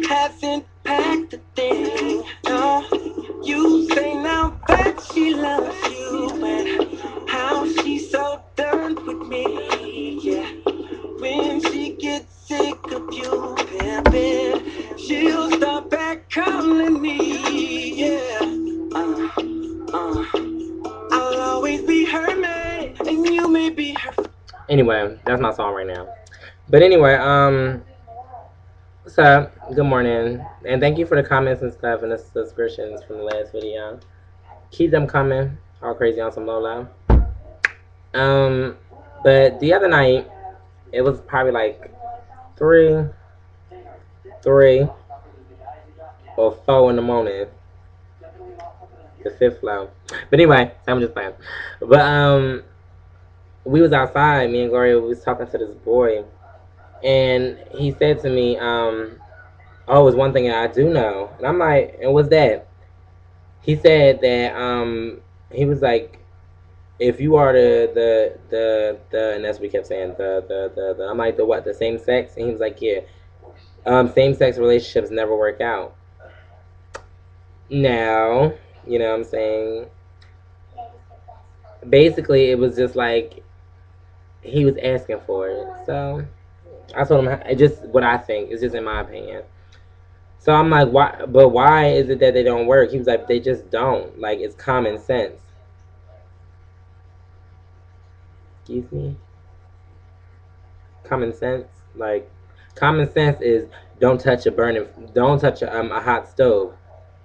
hasn't packed a thing. No, you say now that she loves you, and how she's so done with me. Yeah, when she gets sick of you pimping, she'll start back calling me. Yeah, uh. I'll always be her man, and you may be her. Anyway, that's my song right now. But anyway, what's up? Good morning, and thank you for the comments and stuff and the subscriptions from the last video. Keep them coming. All crazy on some Lola. But the other night, it was probably like three or 4 in the morning. The fifth flow. But anyway, I'm just playing. But we was outside, me and Gloria was talking to this boy, and he said to me, oh, it's one thing that I do know. And I'm like, and what's that? He said that he was like, if you are the and that's what he kept saying, the I'm like, the what, the same sex? And he was like, yeah. Same sex relationships never work out. Now, you know what I'm saying? Basically, it was just like he was asking for it. So I told him it just what I think. It's just in my opinion. So I'm like, why? But why is it that they don't work? He was like, they just don't. Like, it's common sense. Excuse me. Common sense. Like, common sense is don't touch a hot stove.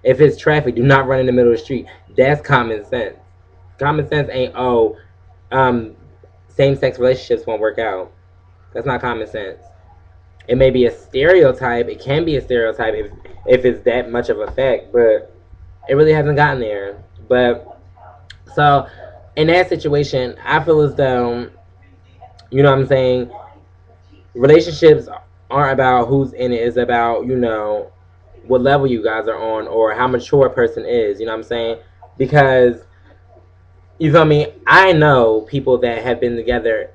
If it's traffic, do not run in the middle of the street. That's common sense. Common sense ain't same-sex relationships won't work out. That's not common sense. It may be a stereotype. It can be a stereotype if it's that much of a fact, but it really hasn't gotten there. But so in that situation, I feel as though, you know what I'm saying, relationships aren't about who's in it. It's about, you know, what level you guys are on or how mature a person is. You know what I'm saying? Because, you feel me? I know people that have been together,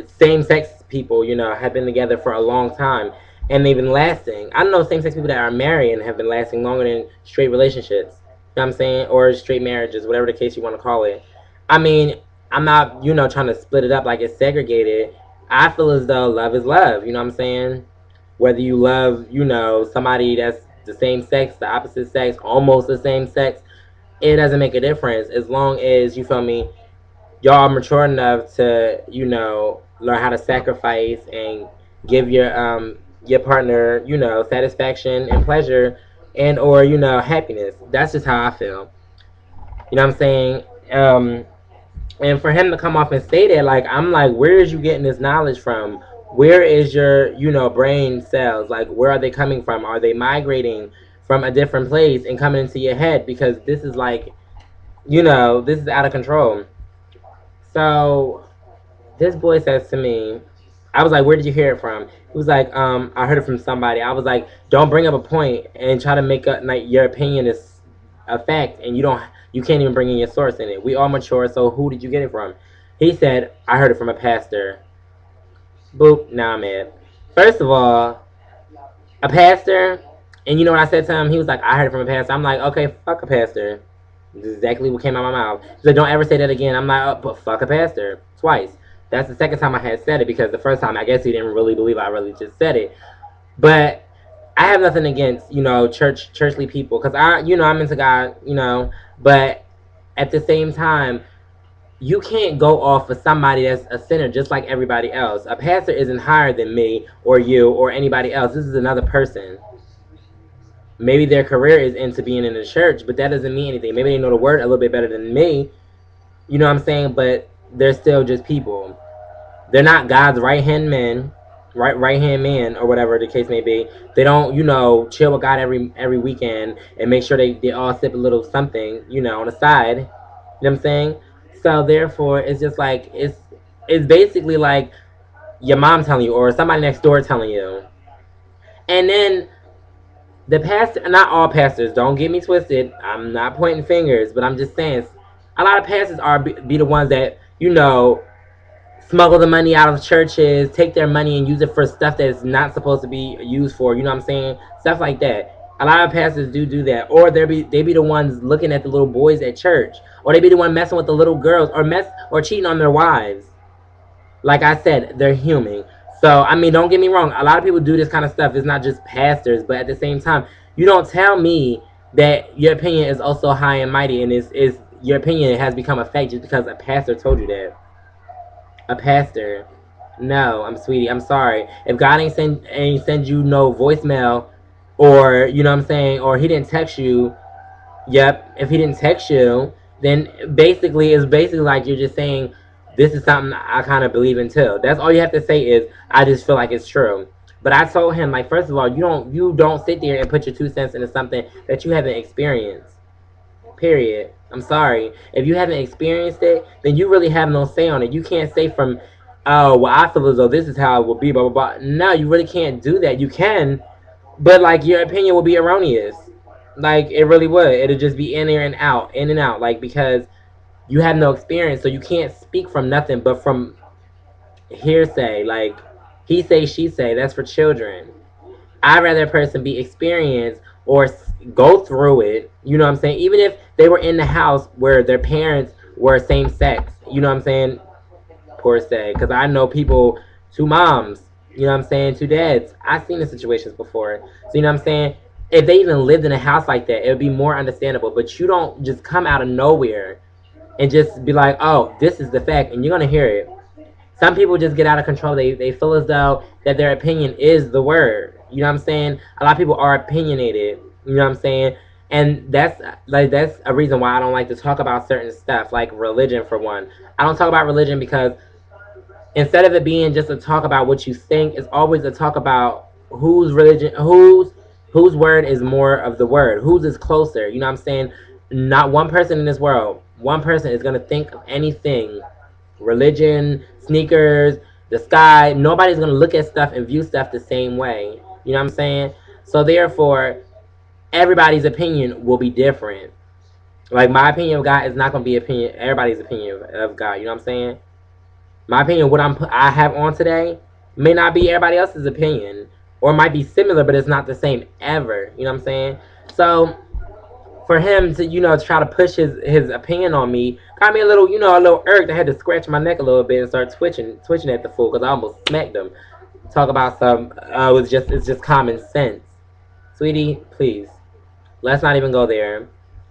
same-sex people, you know, have been together for a long time, and they've been lasting. I know same-sex people that are married and have been lasting longer than straight relationships. You know what I'm saying? Or straight marriages, whatever the case you want to call it. I mean, I'm not, you know, trying to split it up like it's segregated. I feel as though love is love. You know what I'm saying? Whether you love, you know, somebody that's the same sex, the opposite sex, almost the same sex, it doesn't make a difference as long as, you feel me, y'all are mature enough to, you know, learn how to sacrifice and give your partner, you know, satisfaction and pleasure and or, you know, happiness. That's just how I feel. You know what I'm saying? And for him to come off and say that, like, I'm like, where is you getting this knowledge from? Where is your, you know, brain cells? Like, where are they coming from? Are they migrating from a different place and coming into your head? Because this is like, you know, this is out of control. So this boy says to me, I was like, where did you hear it from? He was like, I heard it from somebody. I was like, don't bring up a point and try to make up like your opinion is a fact, and you can't even bring in your source in it. We all mature, so who did you get it from? He said, I heard it from a pastor. Boop, now I'm mad. First of all, a pastor, and you know what I said to him? He was like, I heard it from a pastor. I'm like, okay, fuck a pastor. This is exactly what came out of my mouth. He's like, don't ever say that again. I'm like, oh, but fuck a pastor. Twice. That's the second time I had said it, because the first time I guess he didn't really believe I really just said it. But I have nothing against, you know, churchly people, because I'm into God, you know, but at the same time, you can't go off of somebody that's a sinner just like everybody else. A pastor isn't higher than me or you or anybody else. This is another person. Maybe their career is into being in the church, but that doesn't mean anything. Maybe they know the word a little bit better than me. You know what I'm saying? But they're still just people. They're not God's right-hand man, right-hand man, or whatever the case may be. They don't, you know, chill with God every weekend and make sure they all sip a little something, you know, on the side. You know what I'm saying? So therefore, it's just like, it's basically like your mom telling you or somebody next door telling you. And then the pastor, not all pastors, don't get me twisted. I'm not pointing fingers, but I'm just saying, a lot of pastors are be the ones that, you know, smuggle the money out of churches, take their money and use it for stuff that it's not supposed to be used for. You know what I'm saying? Stuff like that. A lot of pastors do that, or they be the ones looking at the little boys at church, or they be the one messing with the little girls, or cheating on their wives. Like I said, they're human. So I mean, don't get me wrong. A lot of people do this kind of stuff. It's not just pastors, but at the same time, you don't tell me that your opinion is also high and mighty, and is your opinion has become a fact just because a pastor told you that. A pastor. No, I'm sweetie. I'm sorry. If God ain't send you no voicemail, or you know what I'm saying, or He didn't text you. Yep. If He didn't text you, then basically it's basically like you're just saying this is something I kind of believe in too. That's all you have to say is I just feel like it's true. But I told him, like, first of all, you don't sit there and put your 2 cents into something that you haven't experienced. Period. I'm sorry. If you haven't experienced it, then you really have no say on it. You can't say from, oh, well, I feel as though this is how it will be, blah, blah, blah. No, you really can't do that. You can, but, like, your opinion will be erroneous. Like, it really would. It'll just be in there and out, in and out. Like, because you have no experience, so you can't speak from nothing but from hearsay. Like, he say, she say. That's for children. I'd rather a person be experienced or go through it. You know what I'm saying? Even if they were in the house where their parents were same sex. You know what I'm saying? Per se. Because I know people, two moms. You know what I'm saying? Two dads. I've seen the situations before. So you know what I'm saying? If they even lived in a house like that, it would be more understandable. But you don't just come out of nowhere and just be like, oh, this is the fact. And you're going to hear it. Some people just get out of control. They feel as though that their opinion is the word. You know what I'm saying? A lot of people are opinionated. You know what I'm saying? And that's a reason why I don't like to talk about certain stuff, like religion for one. I don't talk about religion because instead of it being just a talk about what you think, it's always a talk about whose religion, whose word is more of the word, whose is closer. You know what I'm saying? Not one person in this world, one person is gonna think of anything, religion, sneakers, the sky. Nobody's gonna look at stuff and view stuff the same way. You know what I'm saying? So therefore, everybody's opinion will be different. Like my opinion of God is not gonna be everybody's opinion of God. You know what I'm saying? My opinion, what I have on today, may not be everybody else's opinion, or it might be similar, but it's not the same ever. You know what I'm saying? So for him to try to push his opinion on me got me a little a little irked. I had to scratch my neck a little bit and start twitching at the fool because I almost smacked him. Talk about some it's just common sense. Sweetie, please, let's not even go there.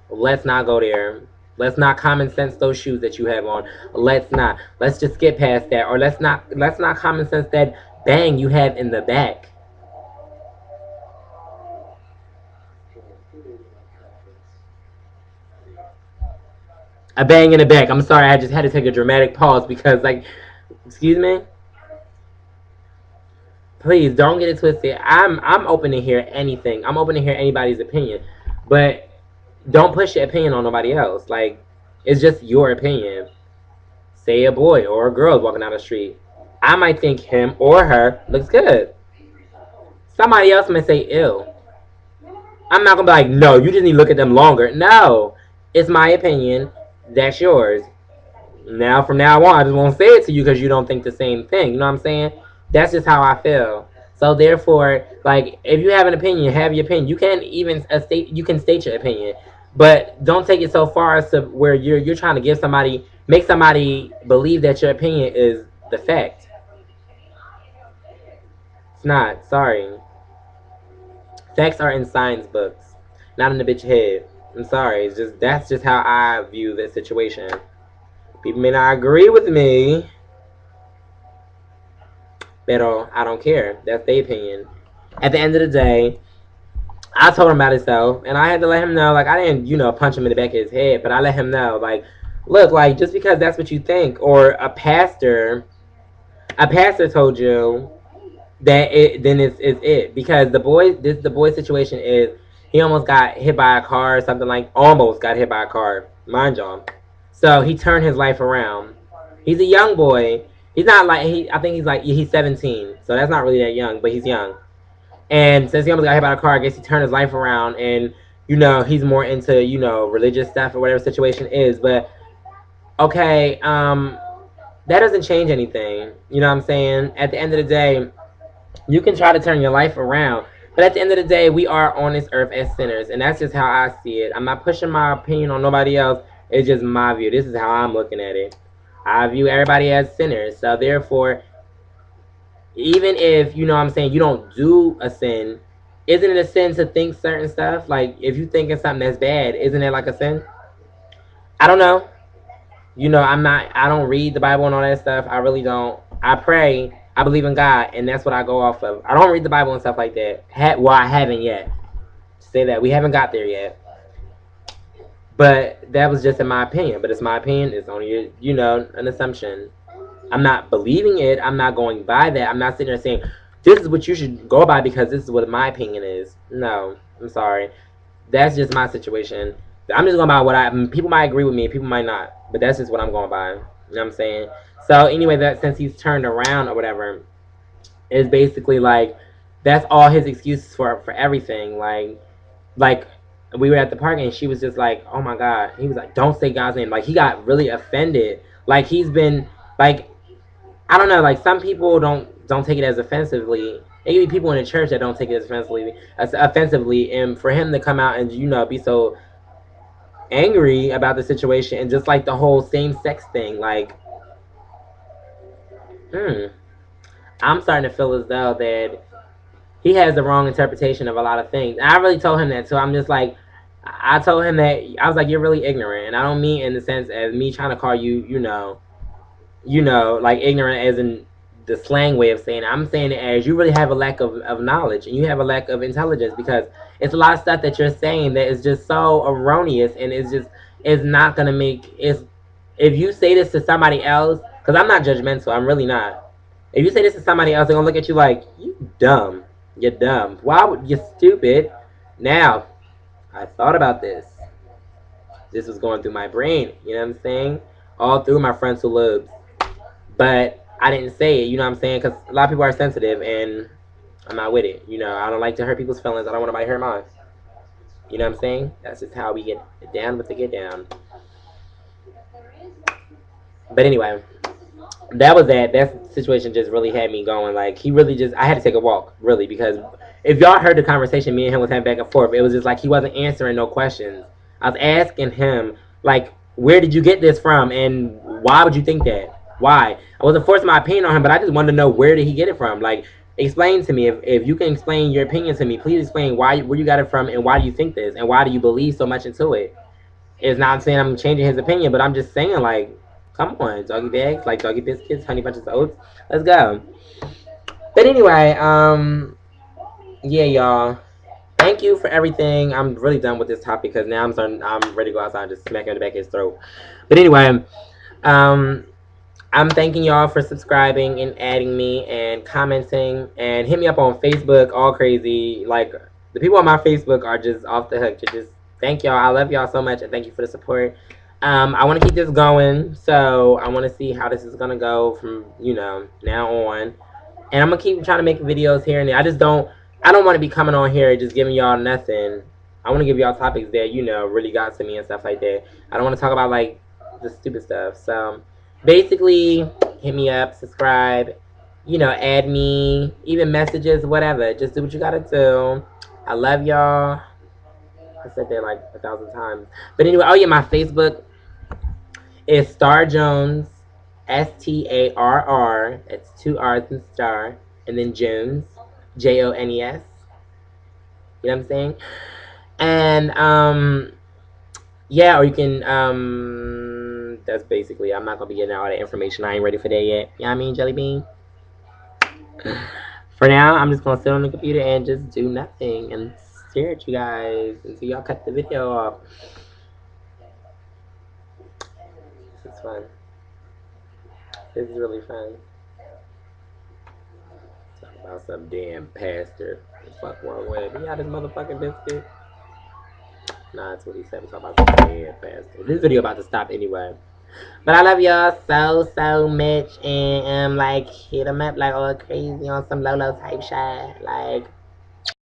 Let's not go there. Let's not common sense those shoes that you have on. Let's not. Let's just get past that. Or let's not common sense that bang you have in the back. A bang in the back. I'm sorry, I just had to take a dramatic pause because, like, excuse me? Please don't get it twisted. I'm open to hear anything. I'm open to hear anybody's opinion. But don't push your opinion on nobody else. Like, it's just your opinion. Say a boy or a girl is walking down the street. I might think him or her looks good. Somebody else may say ill. I'm not gonna be like, no, you just need to look at them longer. No. It's my opinion. That's yours. Now, from now on, I just won't say it to you because you don't think the same thing. You know what I'm saying? That's just how I feel. So therefore, like, if you have an opinion, have your opinion. You can even state your opinion, but don't take it so far as to where you're trying to make somebody believe that your opinion is the fact. It's not. Sorry. Facts are in science books, not in the bitch head. I'm sorry. That's just how I view this situation. People may not agree with me, but I don't care. That's their opinion. At the end of the day, I told him about himself, and I had to let him know. Like, I didn't, punch him in the back of his head, but I let him know. Like, look, like, just because that's what you think, or a pastor told you that then it's it. Because the boy situation is he almost got hit by a car or something, like almost got hit by a car, mind y'all. So he turned his life around. He's a young boy. He's not like I think he's 17, so that's not really that young, but he's young. And since he almost got hit by a car, I guess he turned his life around, and he's more into religious stuff or whatever the situation is. But okay, that doesn't change anything. You know what I'm saying? At the end of the day, you can try to turn your life around. But at the end of the day, we are on this earth as sinners. And that's just how I see it. I'm not pushing my opinion on nobody else. It's just my view. This is how I'm looking at it. I view everybody as sinners. So therefore, even if, you know what I'm saying, you don't do a sin, isn't it a sin to think certain stuff? Like, if you thinking something that's bad, isn't it like a sin? I don't know. You know, I don't read the Bible and all that stuff. I really don't. I pray. I believe in God, and that's what I go off of. I don't read the Bible and stuff like that. Well, I haven't yet. Say that. We haven't got there yet. But that was just in my opinion. But it's my opinion. It's only, you know, an assumption. I'm not believing it. I'm not going by that. I'm not sitting there saying, this is what you should go by because this is what my opinion is. No, I'm sorry. That's just my situation. I'm just going by what people might agree with me, people might not. But that's just what I'm going by. You know what I'm saying? So anyway, that since he's turned around or whatever, it's basically like that's all his excuses for everything. Like we were at the park and she was just like, oh my God. He was like, don't say God's name. Like he got really offended. Like he's been like, I don't know, like some people don't take it as offensively. There could be people in the church that don't take it as offensively, and for him to come out and, you know, be so angry about the situation and just like the whole same sex thing, like, I'm starting to feel as though that he has the wrong interpretation of a lot of things. And I really told him that too. I'm just like, I told him that I was like, you're really ignorant, and I don't mean in the sense as me trying to call you, you know, like ignorant as in the slang way of saying it. I'm saying it as you really have a lack of knowledge and you have a lack of intelligence because it's a lot of stuff that you're saying that is just so erroneous and it's not gonna make it's if you say this to somebody else, because I'm not judgmental, I'm really not. If you say this to somebody else, they're gonna look at you like, you dumb. You're dumb. Why would you stupid? Now, I thought about this. This was going through my brain, you know what I'm saying? All through my frontal lobes. But I didn't say it, you know what I'm saying? Because a lot of people are sensitive, and I'm not with it. You know, I don't like to hurt people's feelings. I don't want nobody to hurt mine. You know what I'm saying? That's just how we get down with the get down. But anyway, that was that. That situation just really had me going. Like, he really just, I had to take a walk, really, because if y'all heard the conversation me and him was having back and forth, it was just like he wasn't answering no questions. I was asking him, like, where did you get this from, and why would you think that? Why? I wasn't forcing my opinion on him, but I just wanted to know where did he get it from. Like, explain to me. If you can explain your opinion to me, please explain where you got it from, and why do you think this, and why do you believe so much into it. It's not saying I'm changing his opinion, but I'm just saying, like, come on, doggy bags, like doggy biscuits, honey bunches of oats. Let's go. But anyway, yeah, y'all. Thank you for everything. I'm really done with this topic because now I'm ready to go outside and just smack him in the back of his throat. But anyway, I'm thanking y'all for subscribing and adding me and commenting and hit me up on Facebook, all crazy. Like, the people on my Facebook are just off the hook. Just thank y'all. I love y'all so much and thank you for the support. I want to keep this going, so I want to see how this is going to go from, you know, now on. And I'm going to keep trying to make videos here and there. I don't want to be coming on here just giving y'all nothing. I want to give y'all topics that, you know, really got to me and stuff like that. I don't want to talk about, like, the stupid stuff. So, basically, hit me up, subscribe, you know, add me, even messages, whatever. Just do what you got to do. I love y'all. I said that like 1,000 times. But anyway, oh yeah, my Facebook is Star Jones, STARR. It's 2 R's in Star, and then Jones, JONES. You know what I'm saying? And yeah, or you can that's basically, I'm not gonna be getting all that information. I ain't ready for that yet. You know what I mean, Jelly Bean? For now, I'm just gonna sit on the computer and just do nothing and stare at you guys until y'all cut the video off. This is fun. This is really fun. Talk about some damn pastor. What the fuck wrong with it? He got his motherfucking biscuit. Nah, that's what he said. We're talking about some damn pastor. This video about to stop anyway. But I love y'all so much, and like hit them up like all crazy on some Lolo type shit. Like,